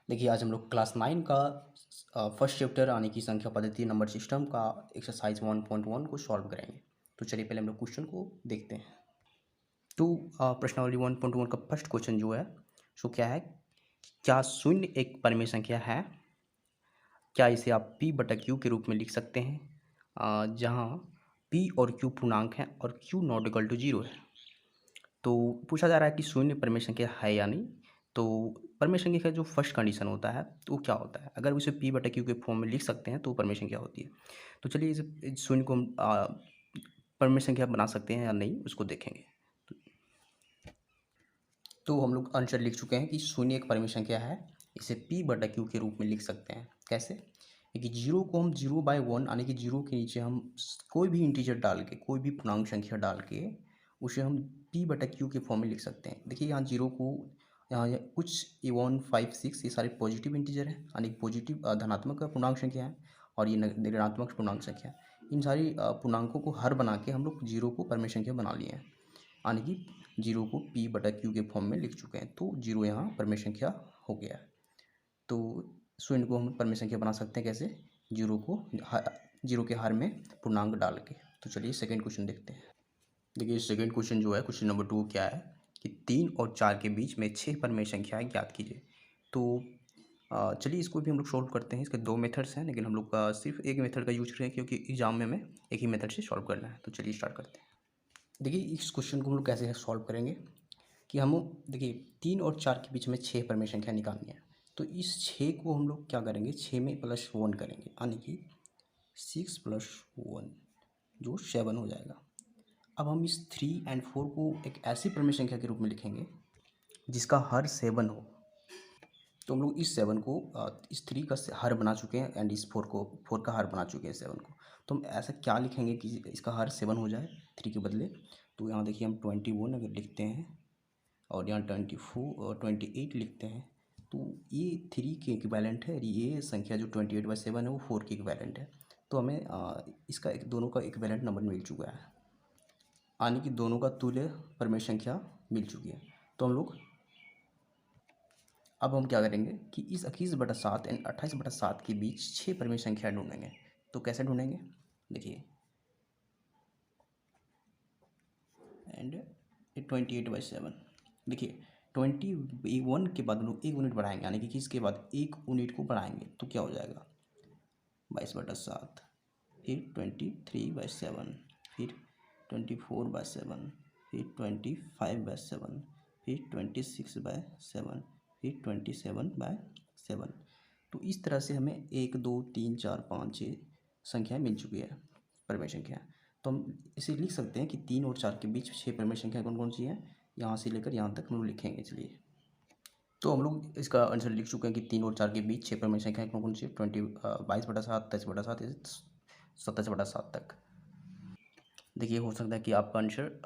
देखिए आज हम लोग क्लास 9 का फर्स्ट चैप्टर यानी कि संख्या पद्धति नंबर सिस्टम का एक्सरसाइज 1.1 को सॉल्व करेंगे। तो चलिए पहले हम लोग क्वेश्चन को देखते हैं। तो प्रश्नावली 1.1 का फर्स्ट क्वेश्चन जो है सो क्या है, क्या शून्य एक परिमेय संख्या है? क्या इसे आप p बटा q के रूप में लिख सकते हैं, जहाँ p और q पूर्णांक हैं और q नॉट इक्वल टू 0 है। तो पूछा जा रहा है कि शून्य परिमेय संख्या है या नहीं। तो परिमेय संख्या का जो फर्स्ट कंडीशन होता है तो वो क्या होता है, अगर उसे p बटा q के फॉर्म में लिख सकते हैं तो परिमेय संख्या होती है। तो चलिए इस शून्य को हम परिमेय संख्या बना सकते हैं या नहीं उसको देखेंगे। तो हम लोग आंसर लिख चुके हैं कि शून्य एक परिमेय संख्या है, इसे p बटा q के रूप में लिख सकते हैं। कैसे कि जीरो को हम 0/1 यानी कि जीरो के नीचे हम कोई भी इंटीजर डाल के, कोई भी पूर्णांक संख्या डाल के उसे हम p बटा q के फॉर्म में लिख सकते हैं। देखिए यहाँ जीरो को, यहाँ कुछ 1 5 6 ये सारे पॉजिटिव इंटीजर हैं यानी पॉजिटिव धनात्मक पूर्णांक संख्या है, और ये ऋणात्मक पूर्णांक संख्या। इन सारी पूर्णांकों को हर बना के हम लोग जीरो को परिमेय संख्या बना लिए हैं, यानी कि जीरो को p बटा q के फॉर्म में लिख चुके हैं। तो जीरो यहाँ परिमेय संख्या हो गया है। तो शून्य को हम परिमेय संख्या बना सकते हैं कैसे, जीरो के हर में पूर्णांक डाल के। तो चलिए सेकंड क्वेश्चन देखते हैं। देखिए सेकंड क्वेश्चन जो है क्वेश्चन नंबर 2 क्या है कि 3 और 4 के बीच में 6 परिमेय संख्याएं ज्ञात कीजिए। तो चलिए इसको भी हम लोग सॉल्व करते हैं। इसके दो मेथड्स हैं लेकिन हम लोग सिर्फ एक मेथड का यूज करें क्योंकि एग्जाम में हमें एक ही मेथड से सॉल्व करना है। तो चलिए स्टार्ट करते हैं। देखिए इस क्वेश्चन को हम लोग कैसे सॉल्व करेंगे कि हम, देखिए 3 और 4 के बीच में 6 परिमेय संख्या निकालनी है। तो इस 6 को हम लोग क्या करेंगे, 6 में +1 करेंगे यानी कि 6 + 1 जो 7 हो जाएगा। अब हम इस 3 और 4 को एक ऐसी परिमेय संख्या के रूप में लिखेंगे जिसका हर 7 हो। तो हम लोग इस 7 को इस 3 का हर बना चुके हैं एंड इस 4 का हर बना चुके हैं 7 को। तो हम ऐसा क्या लिखेंगे कि इसका हर 7 हो जाए 3 के बदले। तो यहाँ देखिए हम 21 अगर लिखते हैं और यहाँ 24 और 28 लिखते हैं तो ये 3 के इक्विवेलेंट है, ये संख्या जो 28/7 है वो 4 के इक्विवेलेंट है। तो हमें इसका दोनों का इक्विवेलेंट नंबर मिल चुका है, यानी कि दोनों का तुल्य परिमेय संख्या मिल चुकी है। तो हम लोग अब हम क्या करेंगे कि इस 21/7 एंड 28/7 के बीच 6 परिमेय संख्या ढूंढेंगे। तो कैसे ढूंढेंगे, देखिए एंड 28/7। देखिए 21 के बाद हम लोग 1 यूनिट बढ़ाएंगे यानी कि इसके बाद 1 यूनिट को बढ़ाएंगे तो क्या हो जाएगा 22/7, फिर 23/7, फिर 24/7, फिर 25/7, फिर 26/7, फिर 27/7। तो इस तरह से हमें 1 2 3 4 5 6 संख्याएँ मिल चुकी है, परिमेय संख्या। तो हम इसे लिख सकते हैं कि 3 और 4 के बीच 6 परिमेय संख्या कौन कौन सी हैं, यहाँ से लेकर यहाँ तक हम लोग लिखेंगे। चलिए तो हम लोग इसका आंसर लिख चुके हैं कि 3 और 4 के बीच 6 परिमेय संख्याएं कौन कौन सी, 22/7, 23/7, 27/7 तक। देखिए हो सकता है कि आपका आंसर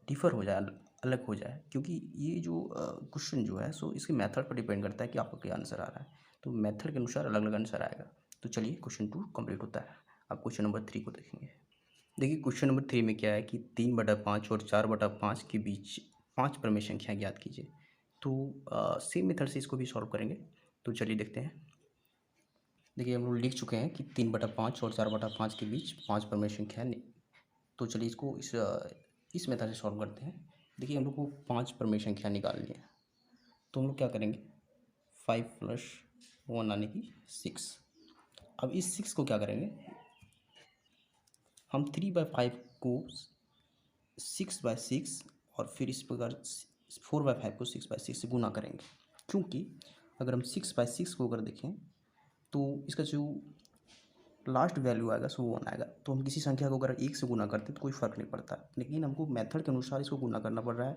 डिफ़र हो जाए, अलग हो जाए, क्योंकि ये जो क्वेश्चन जो है सो इसके मेथड पर डिपेंड करता है कि आपका क्या आंसर आ रहा है। तो मेथड के अनुसार अलग अलग आंसर आएगा। तो चलिए क्वेश्चन 2 कंप्लीट होता है। अब क्वेश्चन नंबर 3 को देखेंगे। देखिए क्वेश्चन नंबर 3 में क्या है कि 3/5 और 4/5 के बीच 5 परिमेय संख्या ज्ञात कीजिए। तो सेम मेथड से इसको भी सॉल्व करेंगे। तो चलिए देखते हैं। देखिए हम लोग लिख चुके हैं कि 3/5 और 4/5 के बीच 5 परिमेय संख्या। तो चलिए इसको इस मेथड से सॉल्व करते हैं। देखिए हम लोग को 5 परिमेय संख्या निकालनी है। तो हम लोग क्या करेंगे, 5 + 1 यानी कि 6। अब इस 6 को क्या करेंगे, हम 3/5 को 6/6 और फिर इस प्रकार 4/5 को 6/6 से गुना करेंगे। क्योंकि अगर हम 6/6 को अगर देखें तो इसका जो लास्ट वैल्यू आएगा सो 1 आएगा। तो हम किसी संख्या को अगर 1 से गुना करते हैं तो कोई फ़र्क नहीं पड़ता, लेकिन हमको मेथड के अनुसार इसको गुना करना पड़ रहा है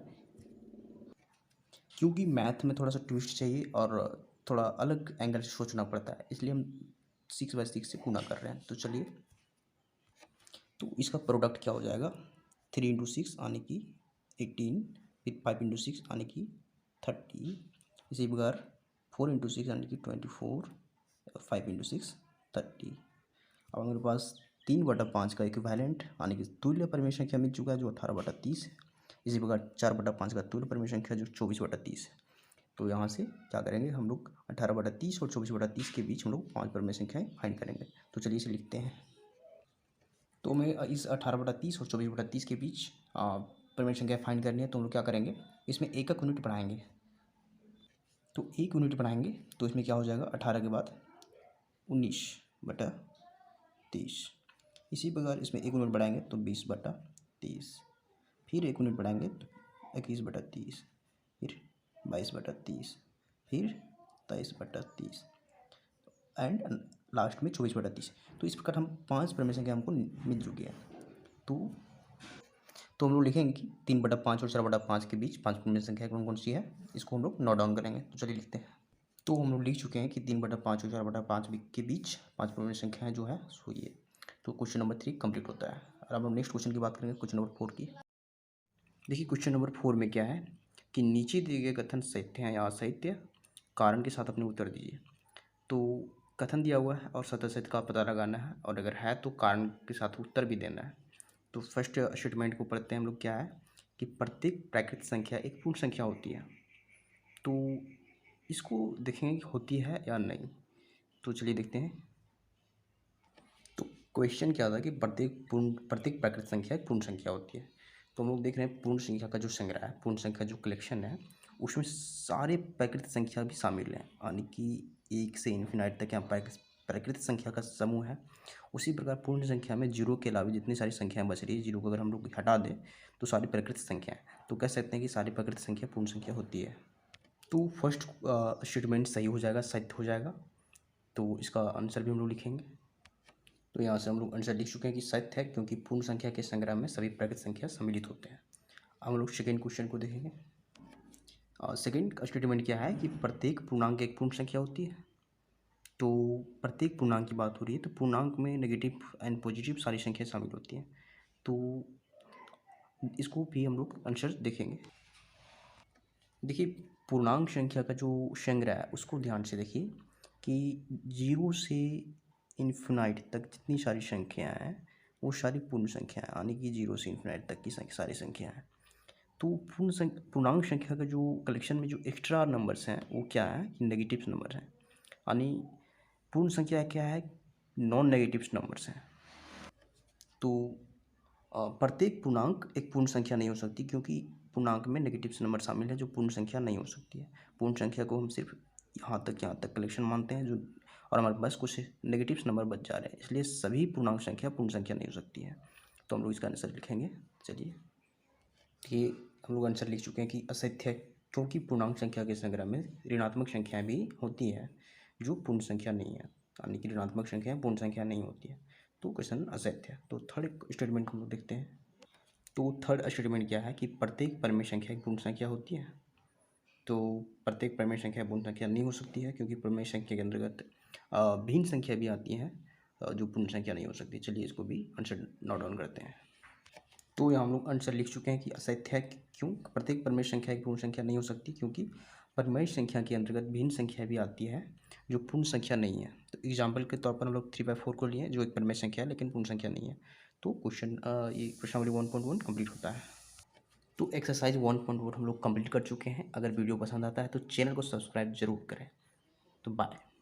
क्योंकि मैथ में थोड़ा सा ट्विस्ट चाहिए और थोड़ा अलग एंगल से सोचना पड़ता है, इसलिए हम 6/6 से गुना कर रहे हैं। तो चलिए तो इसका प्रोडक्ट क्या हो जाएगा, 3 × 6 यानी कि 18, फिर 5 × 6 यानी कि 30, इसी प्रकार 4 × 6 यानी कि 24, 5 × 6 30। अब हमारे पास 3/5 का इक्विवेलेंट यानी कि तुल्य परिमेय संख्या मिल चुका है जो 18/30 है। इसी प्रकार 4/5 का तुल्य परिमेय संख्या जो 24/30 है। तो यहाँ से क्या करेंगे हम लोग 18/30 और 24/30 के बीच हम लोग 5 परिमेय संख्याएँ फाइंड करेंगे। तो चलिए इसे लिखते हैं। तो हमें इस 18/30 और 24/30 के बीच परिमेय संख्या फाइंड करनी है। तो हम लोग क्या करेंगे, इसमें एकक यूनिट बढ़ाएंगे। तो 1 यूनिट बढ़ाएंगे तो इसमें क्या हो जाएगा, 18 के बाद 19/30। इसी प्रकार इसमें 1 यूनिट बढ़ाएंगे तो 20/30। फिर 1 यूनिट बढ़ाएंगे तो 21/30, फिर 22/30, फिर 23/30 एंड लास्ट में 24/30। तो इस प्रकार हम 5 परिमेय संख्या हमको मिल चुकी है। तो हम लोग लिखेंगे कि 3/5 और 4/5 के बीच 5 परिमेय संख्या कौन कौन सी है, इसको हम लोग नोट डाउन करेंगे। तो चलिए लिखते हैं। तो हम लोग लिख चुके हैं कि 3/5 और 4/5 के बीच 5 परिमेय संख्याएँ जो है सो ये। तो क्वेश्चन नंबर 3 कंप्लीट होता है। और अब हम नेक्स्ट क्वेश्चन की बात करेंगे, क्वेश्चन नंबर 4 की। देखिए क्वेश्चन नंबर 4 में क्या है कि नीचे दिए गए कथन सत्य हैं या असत्य, कारण के साथ अपने उत्तर दीजिए। तो कथन दिया हुआ है और सत्य असत्य का पता लगाना है, और अगर है तो कारण के साथ उत्तर भी देना है। तो फर्स्ट स्टेटमेंट को पढ़ते हैं हम लोग। क्या है कि प्रत्येक प्राकृतिक संख्या एक पूर्ण संख्या होती है। तो इसको देखेंगे कि होती है या नहीं। तो चलिए देखते हैं। तो क्वेश्चन क्या था कि प्रत्येक प्राकृतिक संख्या एक पूर्ण संख्या होती है। तो हम लोग देख रहे हैं पूर्ण संख्या का जो संग्रह है, पूर्ण संख्या जो कलेक्शन है, उसमें सारे प्राकृतिक संख्या भी शामिल हैं, यानी कि 1 से इन्फिनाइट तक यहाँ प्राकृतिक संख्या का समूह है। उसी प्रकार पूर्ण संख्या में जीरो के अलावा जितनी सारी संख्याएं बच रही है, जीरो को अगर हम लोग हटा दें तो सारी प्राकृतिक संख्या है। तो कह सकते हैं कि सारी प्राकृतिक संख्या पूर्ण संख्या होती है। तो फर्स्ट स्टेटमेंट सही हो जाएगा, सत्य हो जाएगा। तो इसका आंसर भी हम लोग लिखेंगे। तो यहाँ से हम लोग आंसर लिख चुके हैं कि सत्य है, क्योंकि पूर्ण संख्या के संग्रह में सभी प्राकृतिक संख्या सम्मिलित होते हैं। अब हम लोग सेकेंड क्वेश्चन को देखेंगे। सेकेंड स्टेटमेंट क्या है कि प्रत्येक पूर्णांक एक पूर्ण संख्या होती है। तो प्रत्येक पूर्णांक की बात हो रही है, तो पूर्णांक में नेगेटिव एंड पॉजिटिव सारी संख्या शामिल होती हैं। तो इसको भी हम लोग आंसर देखेंगे। देखिए पूर्णांक संख्या का जो संग्रह है उसको ध्यान से देखिए कि 0 से इन्फिनाइट तक जितनी सारी संख्याएं हैं वो सारी पूर्ण संख्या है, यानी कि 0 से इन्फिनाइट तक की सारी संख्या है। तो पूर्णांक संख्या का जो कलेक्शन में जो एक्स्ट्रा नंबर्स हैं वो क्या है कि नेगेटिव नंबर हैं, यानी पूर्ण संख्या क्या है, नॉन नेगेटिव नंबर्स हैं। तो प्रत्येक पूर्णांक एक पूर्ण संख्या नहीं हो सकती, क्योंकि पूर्णांक में नेगेटिव नंबर शामिल है जो पूर्ण संख्या नहीं हो सकती है। पूर्ण संख्या को हम सिर्फ यहाँ तक कलेक्शन मानते हैं जो, और हमारे पास कुछ नेगेटिव नंबर बच जा रहे हैं, इसलिए सभी पूर्णांक संख्या पूर्ण संख्या नहीं हो सकती है। तो हम लोग इसका आंसर लिखेंगे। चलिए ये हम लोग आंसर लिख चुके हैं कि असत्य है, क्योंकि पूर्णांक संख्या के संग्रह में ऋणात्मक संख्याएं भी होती हैं जो पूर्ण संख्या नहीं है, यानी कि ऋणात्मक संख्या पूर्ण संख्या नहीं होती है। तो क्वेश्चन असत्य है। तो थर्ड स्टेटमेंट को हम लोग देखते हैं। तो थर्ड स्टेटमेंट क्या है कि प्रत्येक परिमेय संख्या एक पूर्ण संख्या होती है। तो प्रत्येक परिमेय संख्या पूर्ण संख्या नहीं हो सकती है, क्योंकि परिमेय संख्या के अंतर्गत भिन्न संख्या भी आती हैं जो पूर्ण संख्या नहीं हो सकती। चलिए इसको भी आंसर नोट डाउन करते हैं। तो यहाँ हम लोग आंसर लिख चुके हैं कि असत्य है। क्यों प्रत्येक परिमेय संख्या एक पूर्ण संख्या नहीं हो सकती, क्योंकि परिमेय संख्या के अंतर्गत भिन्न संख्या भी आती है जो पूर्ण संख्या नहीं है। तो एग्जाम्पल के तौर पर हम लोग 3/4 को लिए जो एक परिमेय संख्या है लेकिन पूर्ण संख्या नहीं है। तो ये प्रश्नावली 1.1 कंप्लीट होता है। तो एक्सरसाइज 1.1 हम लोग कंप्लीट कर चुके हैं। अगर वीडियो पसंद आता है तो चैनल को सब्सक्राइब जरूर करें। तो बाय।